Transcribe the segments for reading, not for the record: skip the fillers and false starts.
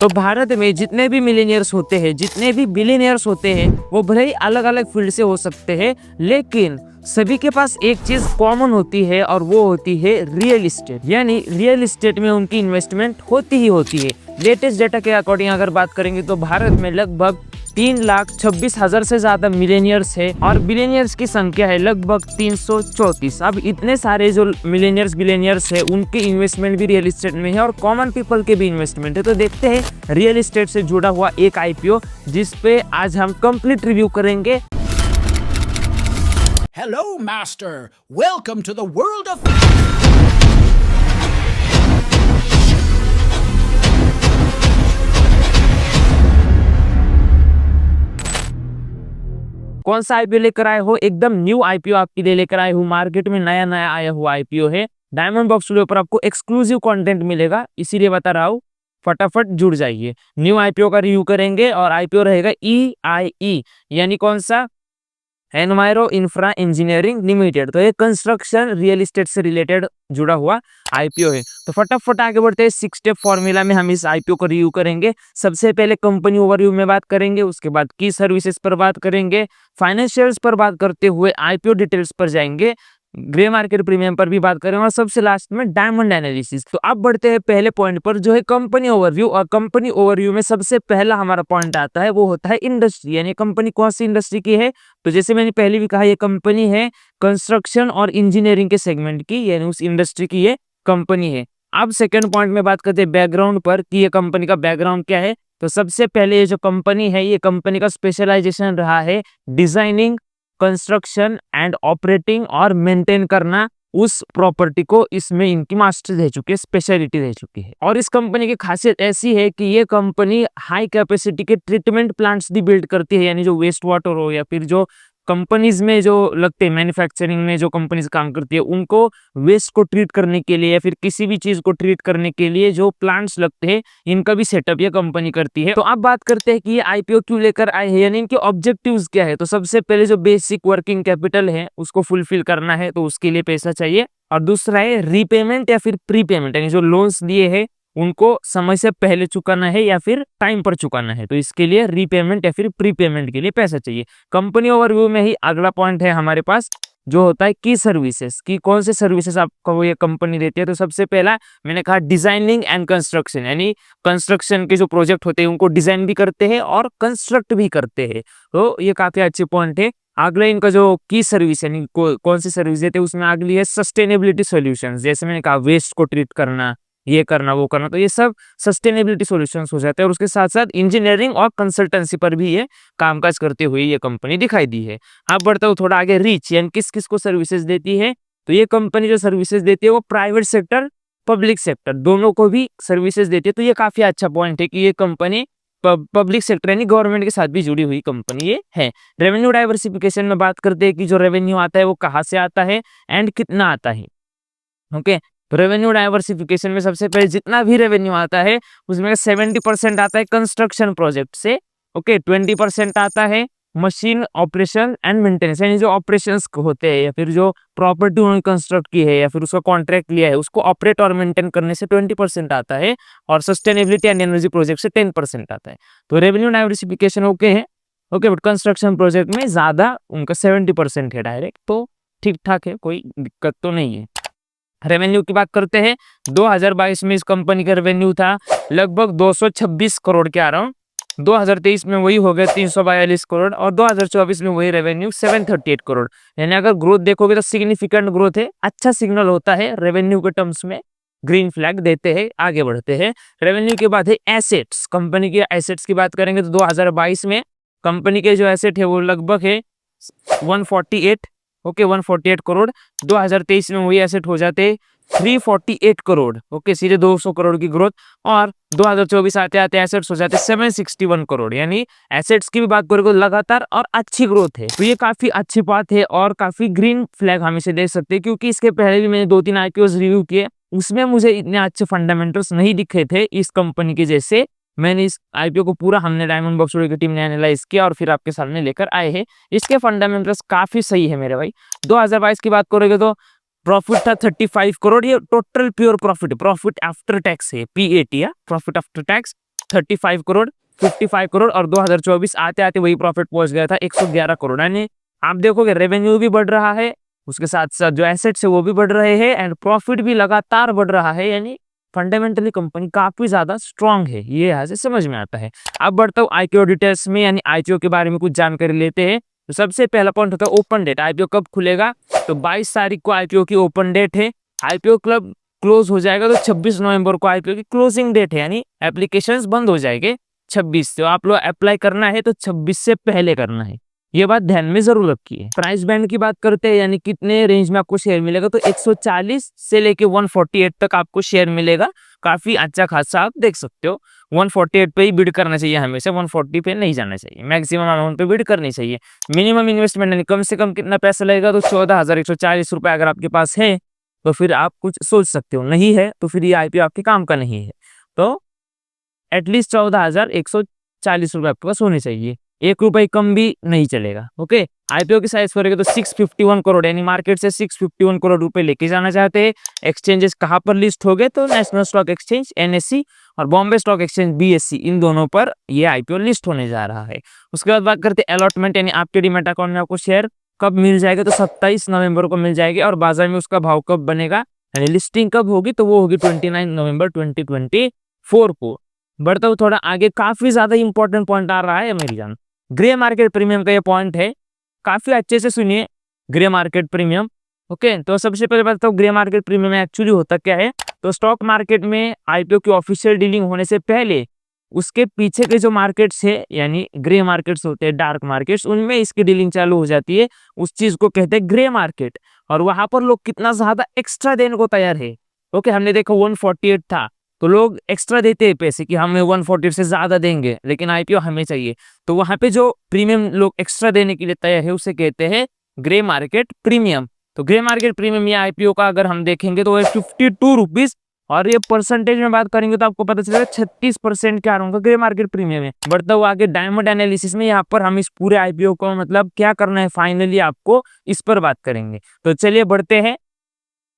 तो भारत में जितने भी मिलीनियर्स होते हैं, जितने भी बिलियनियर्स होते हैं, वो भले ही अलग अलग फील्ड से हो सकते हैं, लेकिन सभी के पास एक चीज कॉमन होती है और वो होती है रियल इस्टेट। यानी रियल इस्टेट में उनकी इन्वेस्टमेंट होती ही होती है। लेटेस्ट डेटा के अकॉर्डिंग अगर बात करेंगे तो भारत में लगभग 3,26,000 से ज्यादा मिलेनियर्स है और बिलियनियर्स की संख्या है लगभग 334। अब इतने सारे जो मिलेनियर्स बिलियनियर्स है उनके इन्वेस्टमेंट भी रियल इस्टेट में है और कॉमन पीपल के भी इन्वेस्टमेंट है। तो देखते हैं रियल इस्टेट से जुड़ा हुआ एक आईपीओ जिस पे आज हम कंप्लीट रिव्यू करेंगे। Hello, Master. Welcome to the world of... कौन सा आईपीओ लेकर आए हो? एकदम न्यू आईपीओ आपके लिए लेकर आए हूँ। मार्केट में नया नया आया हुआ आईपीओ है। डायमंड बॉक्स के ऊपर आपको एक्सक्लूसिव कंटेंट मिलेगा, इसीलिए बता रहा हूँ, फटाफट जुड़ जाइए। न्यू आईपीओ का रिव्यू करेंगे और आईपीओ रहेगा EIE, यानी कौन सा? Enviro infra engineering limited. तो ये कंस्ट्रक्शन रियल एस्टेट से रिलेटेड जुड़ा हुआ आईपीओ है। तो फटाफट आगे बढ़ते हैं। 6 स्टेप फॉर्मूला में हम इस आईपीओ को रिव्यू करेंगे। सबसे पहले कंपनी ओवरव्यू में बात करेंगे, उसके बाद की सर्विसेज पर बात करेंगे, फाइनेंशियल्स पर बात करते हुए आईपीओ डिटेल्स पर जाएंगे, ग्रे मार्केट प्रीमियम पर भी बात करेंगे और सबसे लास्ट में डायमंड एनालिसिस। तो अब बढ़ते हैं पहले पॉइंट पर जो है कंपनी ओवरव्यू। और कंपनी ओवरव्यू में सबसे पहला हमारा पॉइंट आता है वो होता है इंडस्ट्री, यानी कंपनी कौन सी इंडस्ट्री की है। तो जैसे मैंने पहले भी कहा, ये कंपनी है कंस्ट्रक्शन और इंजीनियरिंग के सेगमेंट की, यानी उस इंडस्ट्री की ये कंपनी है। अब सेकंड पॉइंट में बात करते हैं बैकग्राउंड पर कि ये कंपनी का बैकग्राउंड क्या है। तो सबसे पहले ये जो कंपनी है, ये कंपनी का स्पेशलाइजेशन रहा है डिजाइनिंग, कंस्ट्रक्शन एंड ऑपरेटिंग और मेंटेन करना उस प्रॉपर्टी को। इसमें इनकी मास्टर रह चुकी है, स्पेशलिटी रह चुकी है। और इस कंपनी की खासियत ऐसी है कि ये कंपनी हाई कैपेसिटी के ट्रीटमेंट प्लांट्स भी बिल्ड करती है, यानी जो वेस्ट वाटर हो या फिर जो कंपनीज में जो लगते हैं, मैन्युफैक्चरिंग में जो कंपनीज काम करती है, उनको वेस्ट को ट्रीट करने के लिए या फिर किसी भी चीज को ट्रीट करने के लिए जो प्लांट्स लगते हैं, इनका भी सेटअप ये कंपनी करती है। तो अब बात करते हैं कि ये आईपीओ क्यों लेकर आए हैं, यानी इनके ऑब्जेक्टिव्स क्या है। तो सबसे पहले जो बेसिक वर्किंग कैपिटल है उसको फुलफिल करना है, तो उसके लिए पैसा चाहिए। और दूसरा है रीपेमेंट या फिर प्रीपेमेंट, यानी जो लोन्स लिए हैं उनको समय से पहले चुकाना है या फिर टाइम पर चुकाना है, तो इसके लिए रीपेमेंट या फिर प्रीपेमेंट के लिए पैसा चाहिए। कंपनी ओवरव्यू में ही अगला पॉइंट है हमारे पास जो होता है की सर्विसेज, की कौन से सर्विसेज आपको ये कंपनी देती है। तो सबसे पहला मैंने कहा डिजाइनिंग एंड कंस्ट्रक्शन, यानी कंस्ट्रक्शन के जो प्रोजेक्ट होते हैं उनको डिजाइन भी करते हैं और कंस्ट्रक्ट भी करते हैं। तो ये काफी अच्छे पॉइंट है। अगला इनका जो की सर्विस यानी कौन सी सर्विस देते हैं, उसमें अगली है सस्टेनेबिलिटी सॉल्यूशंस। जैसे मैंने कहा वेस्ट को ट्रीट करना, ये करना वो करना, तो ये सब सस्टेनेबिलिटी सॉल्यूशंस हो जाते हैं। और उसके साथ साथ इंजीनियरिंग और कंसल्टेंसी पर भी ये कामकाज करते हुए ये कंपनी दिखाई दी है। अब बढ़ता हूँ थोड़ा आगे, रीच यानी किस किस को सर्विसेज देती है। तो ये कंपनी जो सर्विसेज देती है वो प्राइवेट सेक्टर, पब्लिक सेक्टर दोनों को भी सर्विसेज देती है। तो ये काफी अच्छा पॉइंट है कि ये कंपनी पब्लिक सेक्टर यानी गवर्नमेंट के साथ भी जुड़ी हुई कंपनी ये है। रेवेन्यू डाइवर्सिफिकेशन में बात करते हैं कि जो रेवेन्यू आता है वो कहाँ से आता है एंड कितना आता है। ओके, तो रेवेन्यू डाइवर्सिफिकेशन में सबसे पहले जितना भी रेवेन्यू आता है उसमें 70% आता है कंस्ट्रक्शन प्रोजेक्ट से। ओके, 20% आता है मशीन ऑपरेशन एंड मेंटेनेंस, यानी जो ऑपरेशंस होते हैं या फिर जो प्रॉपर्टी उन्होंने कंस्ट्रक्ट की है या फिर उसका कॉन्ट्रैक्ट लिया है उसको ऑपरेट और मेंटेन करने से 20% आता है। और सस्टेनेबिलिटी एंड एनर्जी प्रोजेक्ट से 10% आता है। तो रेवेन्यू डाइवर्सिफिकेशन ओके है। ओके, बट कंस्ट्रक्शन प्रोजेक्ट में ज्यादा उनका 70% है डायरेक्ट, तो ठीक ठाक है, कोई दिक्कत तो नहीं है। रेवेन्यू की बात करते हैं, 2022 में इस कंपनी का रेवेन्यू था लगभग 226 करोड़ के अराउंड। 2023 में वही हो गया 342 करोड़ और 2024 में वही रेवेन्यू 738 करोड़। यानी अगर ग्रोथ देखोगे तो सिग्निफिकेंट ग्रोथ है, अच्छा सिग्नल होता है रेवेन्यू के टर्म्स में, ग्रीन फ्लैग देते हैं। आगे बढ़ते हैं, रेवेन्यू के बाद है एसेट्स। कंपनी के एसेट्स की बात करेंगे तो 2022 में कंपनी के जो एसेट है वो लगभग है 148, ओके 148 करोड़। 2023 में वही एसेट हो जाते 348 करोड़। ओके, सीधे 200 करोड़ की ग्रोथ। और 2024 आते आते एसेट्स हो जाते 761 करोड़। यानी एसेट्स की भी बात करें लगातार और अच्छी ग्रोथ है, तो ये काफी अच्छी बात है और काफी ग्रीन फ्लैग हम इसे दे सकते हैं। क्योंकि इसके पहले भी मैंने 2-3 आईपीओ रिव्यू किए, उसमें मुझे इतने अच्छे फंडामेंटल्स नहीं दिखे थे इस कंपनी के जैसे। मैंने इस आईपीओ को पूरा हमने डायमंड बॉक्स की टीम ने एनालाइज किया और फिर आपके सामने लेकर आए हैं। इसके फंडामेंटल्स काफी सही है मेरे भाई। 2022 की बात करोगे तो प्रॉफिट था 35 करोड़। ये total pure profit, profit after tax है, PAT या profit after tax. 35 crore, 55 crore और 2024 आते आते वही प्रॉफिट पहुंच गया था 111 करोड़। यानी आप देखोगे रेवेन्यू भी बढ़ रहा है, उसके साथ साथ जो एसेट्स है वो भी बढ़ रहे हैं एंड प्रॉफिट भी लगातार बढ़ रहा है। यानी फंडामेंटली कंपनी काफी ज्यादा स्ट्रांग है, ये यहाँ से समझ में आता है। अब बढ़ता हूँ आईपीओ डिटेल्स में, यानी आईपीओ के बारे में कुछ जानकारी लेते हैं। तो सबसे पहला पॉइंट होता है ओपन डेट। आईपीओ कब खुलेगा? तो 22 तारीख को आईपीओ की ओपन डेट है। आईपीओ क्लब क्लोज हो जाएगा तो 26 नवंबर को आईपीओ की क्लोजिंग डेट है, यानी एप्लीकेशंस बंद हो जाएंगे 26। तो आप लोग अप्लाई करना है तो 26 से पहले करना है, ये बात ध्यान में जरूर रखिए। प्राइस बैंड की बात करते हैं, यानी कितने रेंज में आपको शेयर मिलेगा, तो 140 से लेके 148 तक आपको शेयर मिलेगा। काफी अच्छा खासा आप देख सकते हो। 148 पे ही बिड करना चाहिए हमेशा, 140 पे नहीं जाना चाहिए। मैक्सिमम अमाउंट पे बिड करनी चाहिए। मिनिमम इन्वेस्टमेंट यानी कम से कम कितना पैसा लगेगा, तो 14,140 रुपए अगर आपके पास है तो फिर आप कुछ सोच सकते हो, नहीं है तो फिर ये आईपीओ आपके काम का नहीं है। तो एटलीस्ट 14,140 रुपए आपके पास होने चाहिए, 1 रुपए कम भी नहीं चलेगा। ओके, आईपीओ की साइज करेगा तो 651 करोड़, यानी मार्केट से 651 करोड़ रुपए लेके जाना चाहते हैं। एक्सचेंजेस कहाँ पर लिस्ट हो गए, तो नेशनल स्टॉक एक्सचेंज NSE और बॉम्बे स्टॉक एक्सचेंज BSE, इन दोनों पर ये आईपीओ लिस्ट होने जा रहा है। उसके बाद बात करते हैं अलॉटमेंट, यानी आपके डीमैट अकाउंट में आपको शेयर कब मिल जाएगा, तो 27 नवंबर को मिल जाएगी। और बाजार में उसका भाव कब बनेगा, यानी लिस्टिंग कब होगी, तो वो होगी 29 नवंबर 2024 को। बढ़ता हूँ थोड़ा आगे, काफी ज्यादा इंपॉर्टेंट पॉइंट आ रहा है मेरी जान, ग्रे मार्केट प्रीमियम का ये पॉइंट है, काफी अच्छे से सुनिए। ग्रे मार्केट प्रीमियम, ओके, तो सबसे पहले बात तो ग्रे मार्केट प्रीमियम एक्चुअली होता क्या है। तो स्टॉक मार्केट में आईपीओ की ऑफिशियल डीलिंग होने से पहले उसके पीछे के जो मार्केट्स है, यानी ग्रे मार्केट्स होते हैं, डार्क मार्केट्स, उनमें इसकी डीलिंग चालू हो जाती है। उस चीज को कहते हैं ग्रे मार्केट। और वहां पर लोग कितना ज्यादा एक्स्ट्रा देने को तैयार है। ओके, हमने देखा 148 था तो लोग एक्स्ट्रा देते हैं पैसे कि हमें 140 से ज्यादा देंगे, लेकिन आईपीओ हमें चाहिए। तो वहां पे जो प्रीमियम लोग एक्स्ट्रा देने के लिए तैयार है उसे कहते हैं ग्रे मार्केट प्रीमियम। तो ग्रे मार्केट प्रीमियम या आईपीओ का अगर हम देखेंगे तो 52 रुपीज, और ये परसेंटेज में बात करेंगे तो आपको पता चलेगा 36% क्या होगा ग्रे मार्केट प्रीमियम है। बढ़ता हुआ आगे डायमंड एनालिसिस में, यहाँ पर हम इस पूरे आईपीओ को मतलब क्या करना है फाइनली आपको इस पर बात करेंगे। तो चलिए बढ़ते हैं।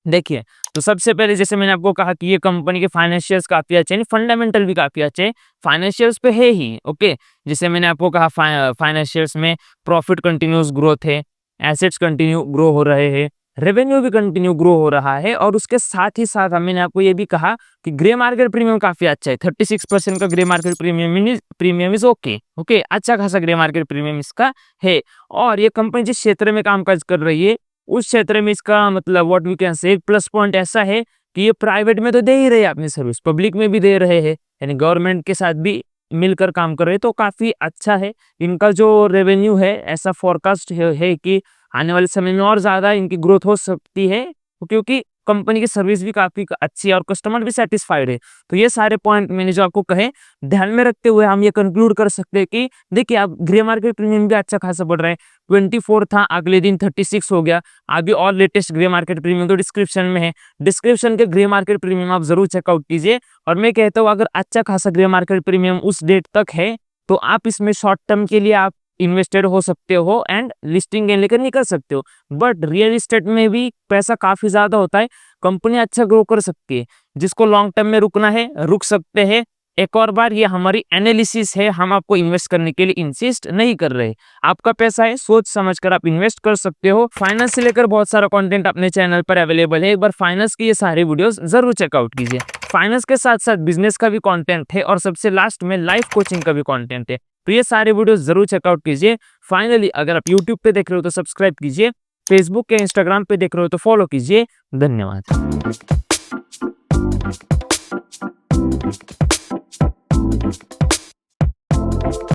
देखिए, तो सबसे पहले जैसे मैंने आपको कहा कि ये कंपनी के फाइनेंशियल्स काफी अच्छे हैं, फंडामेंटल भी काफी अच्छे हैं, फाइनेंशियल्स पे है ही। ओके, जैसे मैंने आपको कहा फाइनेंशियल्स में प्रॉफिट कंटिन्यूस ग्रोथ है, एसेट्स कंटिन्यू ग्रो हो रहे हैं, रेवेन्यू भी कंटिन्यू ग्रो हो रहा है। और उसके साथ ही साथ मैंने आपको ये भी कहा कि ग्रे मार्केट प्रीमियम काफी अच्छा है, 36% का grey market premium is okay. Okay, अच्छा खासा ग्रे मार्केट प्रीमियम इसका है। और ये कंपनी जिस क्षेत्र में कामकाज कर रही है उस क्षेत्र में इसका मतलब व्हाट वी कैन से एक प्लस पॉइंट ऐसा है कि ये प्राइवेट में तो दे ही रहे हैं अपनी सर्विस, पब्लिक में भी दे रहे हैं, यानी गवर्नमेंट के साथ भी मिलकर काम कर रहे हैं। तो काफी अच्छा है। इनका जो रेवेन्यू है ऐसा फोरकास्ट है कि आने वाले समय में और ज्यादा इनकी ग्रोथ हो सकती है, क्योंकि कंपनी की सर्विस भी काफी अच्छी है और कस्टमर भी सेटिस्फाइड है। तो ये सारे पॉइंट मैंने जो आपको कहे ध्यान में रखते हुए हम ये कंक्लूड कर सकते हैं कि देखिए आप ग्रे मार्केट प्रीमियम भी अच्छा खासा बढ़ रहा है। 24 था, अगले दिन 36 हो गया। अभी और लेटेस्ट ग्रे मार्केट प्रीमियम तो डिस्क्रिप्शन में है, डिस्क्रिप्शन के ग्रे मार्केट प्रीमियम आप जरूर चेकआउट कीजिए। और मैं कहता हूँ अगर अच्छा खासा ग्रे मार्केट प्रीमियम उस डेट तक है तो आप इसमें शॉर्ट टर्म के लिए आप इन्वेस्टेड हो सकते हो एंड लिस्टिंग गेन लेकर निकल सकते हो। बट रियल एस्टेट में भी पैसा काफी ज्यादा होता है, कंपनी अच्छा ग्रो कर सकती है। जिसको लॉन्ग टर्म में रुकना है रुक सकते हैं। एक और बार ये हमारी एनालिसिस है, हम आपको इन्वेस्ट करने के लिए इंसिस्ट नहीं कर रहे। आपका पैसा है, सोच समझ कर आप इन्वेस्ट कर सकते हो। फाइनेंस से लेकर बहुत सारा कंटेंट अपने चैनल पर अवेलेबल है, एक बार फाइनेंस की ये सारे वीडियोस जरूर चेकआउट कीजिए। फाइनेंस के साथ साथ बिजनेस का भी कंटेंट है और सबसे लास्ट में लाइफ कोचिंग का भी कंटेंट है। तो ये सारे वीडियोस जरूर चेकआउट कीजिए। फाइनली अगर आप यूट्यूब पे देख रहे हो तो सब्सक्राइब कीजिए, फेसबुक या इंस्टाग्राम पे देख रहे हो तो फॉलो कीजिए। धन्यवाद।